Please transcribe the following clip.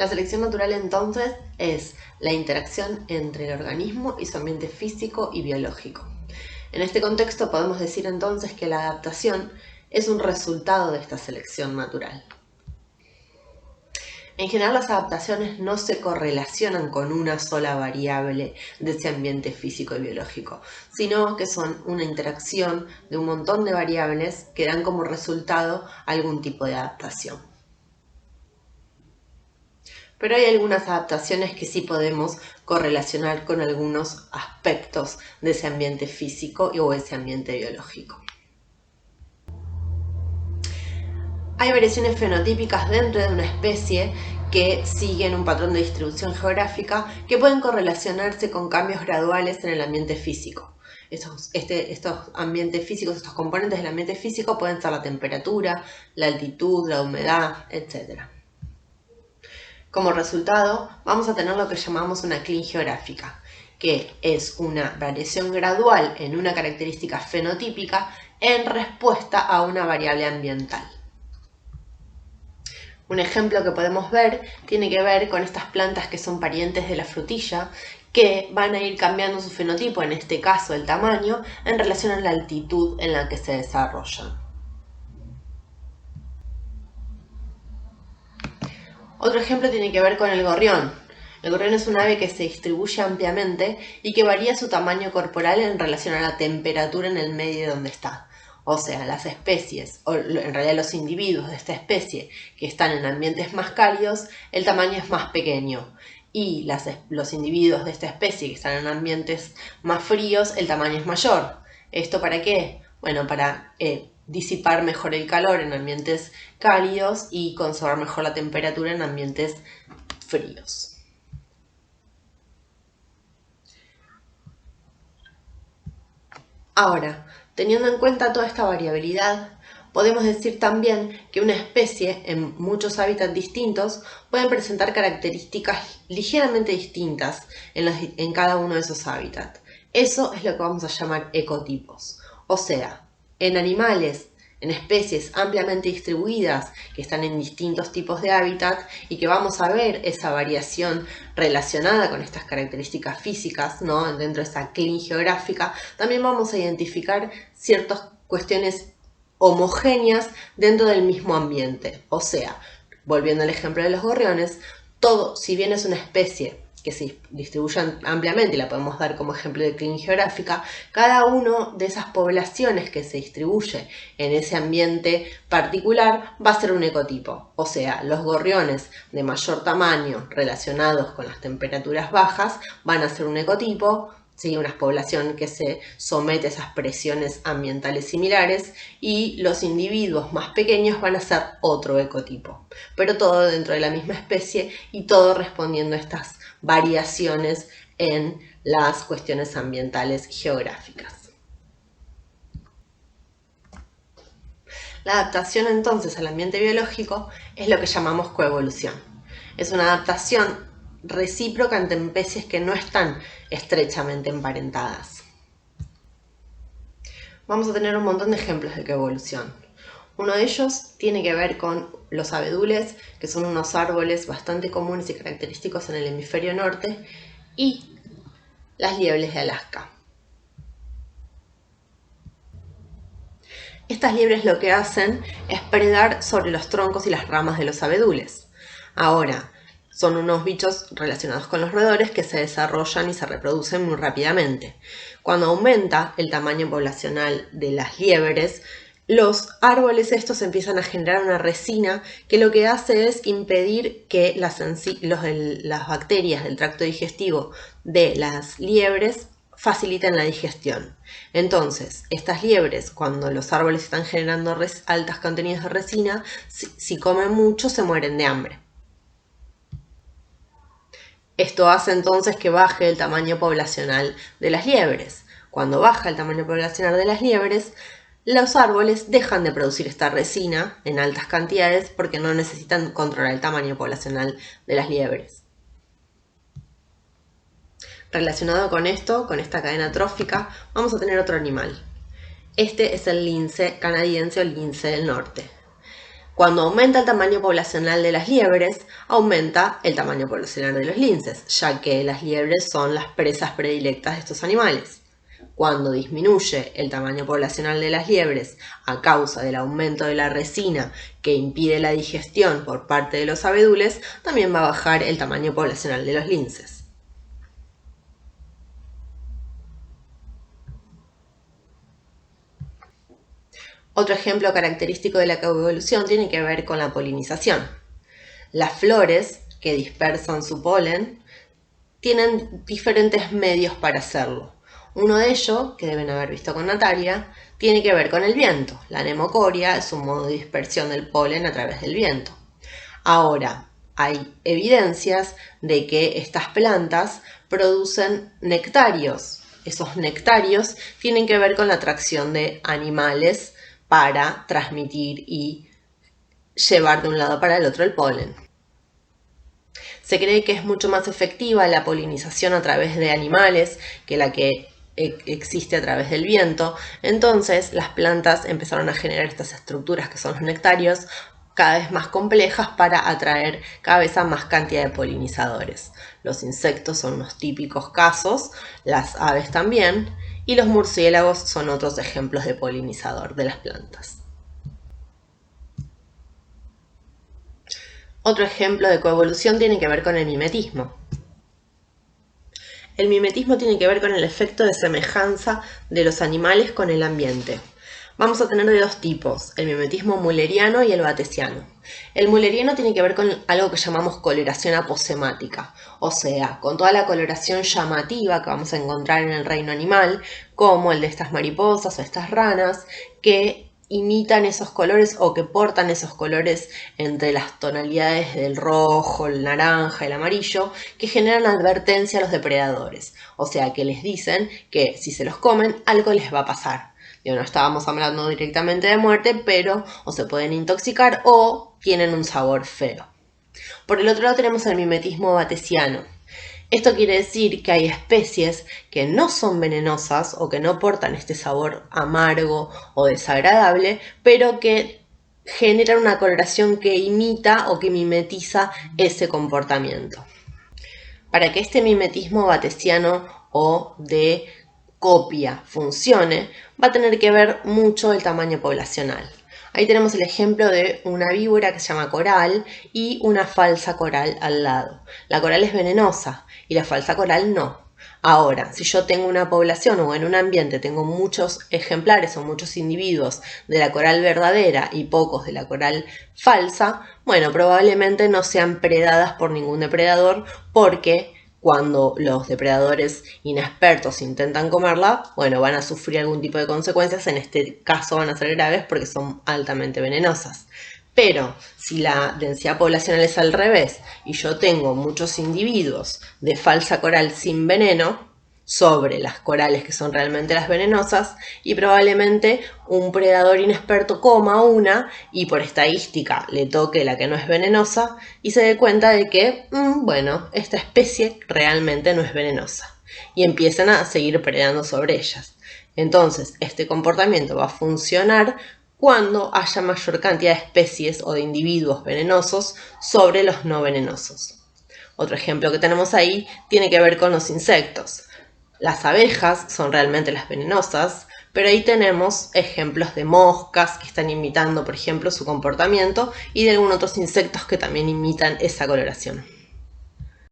La selección natural entonces es la interacción entre el organismo y su ambiente físico y biológico. En este contexto podemos decir entonces que la adaptación es un resultado de esta selección natural. En general las adaptaciones no se correlacionan con una sola variable de ese ambiente físico y biológico, sino que son una interacción de un montón de variables que dan como resultado algún tipo de adaptación. Pero hay algunas adaptaciones que sí podemos correlacionar con algunos aspectos de ese ambiente físico o ese ambiente biológico. Hay variaciones fenotípicas dentro de una especie que siguen un patrón de distribución geográfica que pueden correlacionarse con cambios graduales en el ambiente físico. Estos ambientes físicos, estos componentes del ambiente físico pueden ser la temperatura, la altitud, la humedad, etc. Como resultado, vamos a tener lo que llamamos una clín geográfica, que es una variación gradual en una característica fenotípica en respuesta a una variable ambiental. Un ejemplo que podemos ver tiene que ver con estas plantas que son parientes de la frutilla, que van a ir cambiando su fenotipo, en este caso el tamaño, en relación a la altitud en la que se desarrollan. Otro ejemplo tiene que ver con el gorrión. El gorrión es un ave que se distribuye ampliamente y que varía su tamaño corporal en relación a la temperatura en el medio donde está. O sea, las especies, o en realidad los individuos de esta especie que están en ambientes más cálidos, el tamaño es más pequeño. Y los individuos de esta especie que están en ambientes más fríos, el tamaño es mayor. ¿Esto para qué? Bueno, para disipar mejor el calor en ambientes cálidos y conservar mejor la temperatura en ambientes fríos. Ahora, teniendo en cuenta toda esta variabilidad, podemos decir también que una especie en muchos hábitats distintos pueden presentar características ligeramente distintas en cada uno de esos hábitats. Eso es lo que vamos a llamar ecotipos. O sea, en animales, en especies ampliamente distribuidas que están en distintos tipos de hábitat y que vamos a ver esa variación relacionada con estas características físicas, ¿no? Dentro de esa clín geográfica, también vamos a identificar ciertas cuestiones homogéneas dentro del mismo ambiente. O sea, volviendo al ejemplo de los gorriones, todo, si bien es una especie que se distribuyen ampliamente y la podemos dar como ejemplo de clín geográfica, cada una de esas poblaciones que se distribuye en ese ambiente particular va a ser un ecotipo. O sea, los gorriones de mayor tamaño relacionados con las temperaturas bajas van a ser un ecotipo, ¿sí? Una población que se somete a esas presiones ambientales similares, y los individuos más pequeños van a ser otro ecotipo. Pero todo dentro de la misma especie y todo respondiendo a estas variaciones en las cuestiones ambientales geográficas. La adaptación entonces al ambiente biológico es lo que llamamos coevolución. Es una adaptación recíproca entre especies que no están estrechamente emparentadas. Vamos a tener un montón de ejemplos de coevolución. Uno de ellos tiene que ver con los abedules, que son unos árboles bastante comunes y característicos en el hemisferio norte, y las liebres de Alaska. Estas liebres lo que hacen es predar sobre los troncos y las ramas de los abedules. Ahora, son unos bichos relacionados con los roedores que se desarrollan y se reproducen muy rápidamente. Cuando aumenta el tamaño poblacional de las liebres, los árboles estos empiezan a generar una resina que lo que hace es impedir que las bacterias del tracto digestivo de las liebres faciliten la digestión. Entonces, estas liebres, cuando los árboles están generando altas contenidos de resina, si comen mucho se mueren de hambre. Esto hace entonces que baje el tamaño poblacional de las liebres. Cuando baja el tamaño poblacional de las liebres, los árboles dejan de producir esta resina en altas cantidades porque no necesitan controlar el tamaño poblacional de las liebres. Relacionado con esto, con esta cadena trófica, vamos a tener otro animal. Este es el lince canadiense o el lince del norte. Cuando aumenta el tamaño poblacional de las liebres, aumenta el tamaño poblacional de los linces, ya que las liebres son las presas predilectas de estos animales. Cuando disminuye el tamaño poblacional de las liebres a causa del aumento de la resina que impide la digestión por parte de los abedules, también va a bajar el tamaño poblacional de los linces. Otro ejemplo característico de la coevolución tiene que ver con la polinización. Las flores que dispersan su polen tienen diferentes medios para hacerlo. Uno de ellos, que deben haber visto con Natalia, tiene que ver con el viento. La nemocoria es un modo de dispersión del polen a través del viento. Ahora, hay evidencias de que estas plantas producen nectarios. Esos nectarios tienen que ver con la atracción de animales para transmitir y llevar de un lado para el otro el polen. Se cree que es mucho más efectiva la polinización a través de animales que la que existe a través del viento. Entonces las plantas empezaron a generar estas estructuras que son los nectarios cada vez más complejas para atraer cada vez a más cantidad de polinizadores. Los insectos son unos típicos casos, las aves también, y los murciélagos son otros ejemplos de polinizador de las plantas. Otro ejemplo de coevolución tiene que ver con el mimetismo. El mimetismo tiene que ver con el efecto de semejanza de los animales con el ambiente. Vamos a tener de dos tipos, el mimetismo mulleriano y el batesiano. El mulleriano tiene que ver con algo que llamamos coloración aposemática, o sea, con toda la coloración llamativa que vamos a encontrar en el reino animal, como el de estas mariposas o estas ranas, que imitan esos colores o que portan esos colores entre las tonalidades del rojo, el naranja, el amarillo, que generan advertencia a los depredadores. O sea, que les dicen que si se los comen, algo les va a pasar. No estábamos hablando directamente de muerte, pero o se pueden intoxicar o tienen un sabor feo. Por el otro lado tenemos el mimetismo batesiano. Esto quiere decir que hay especies que no son venenosas o que no portan este sabor amargo o desagradable, pero que generan una coloración que imita o que mimetiza ese comportamiento. Para que este mimetismo batesiano o de copia funcione, va a tener que ver mucho el tamaño poblacional. Ahí tenemos el ejemplo de una víbora que se llama coral y una falsa coral al lado. La coral es venenosa y la falsa coral no. Ahora, si yo tengo una población o en un ambiente tengo muchos ejemplares o muchos individuos de la coral verdadera y pocos de la coral falsa, bueno, probablemente no sean predadas por ningún depredador porque cuando los depredadores inexpertos intentan comerla, bueno, van a sufrir algún tipo de consecuencias, en este caso van a ser graves porque son altamente venenosas. Pero si la densidad poblacional es al revés y yo tengo muchos individuos de falsa coral sin veneno sobre las corales que son realmente las venenosas y probablemente un predador inexperto coma una y por estadística le toque la que no es venenosa y se dé cuenta de que, bueno, esta especie realmente no es venenosa y empiezan a seguir predando sobre ellas. Entonces, este comportamiento va a funcionar cuando haya mayor cantidad de especies o de individuos venenosos sobre los no venenosos. Otro ejemplo que tenemos ahí tiene que ver con los insectos. Las abejas son realmente las venenosas, pero ahí tenemos ejemplos de moscas que están imitando, por ejemplo, su comportamiento y de algunos otros insectos que también imitan esa coloración.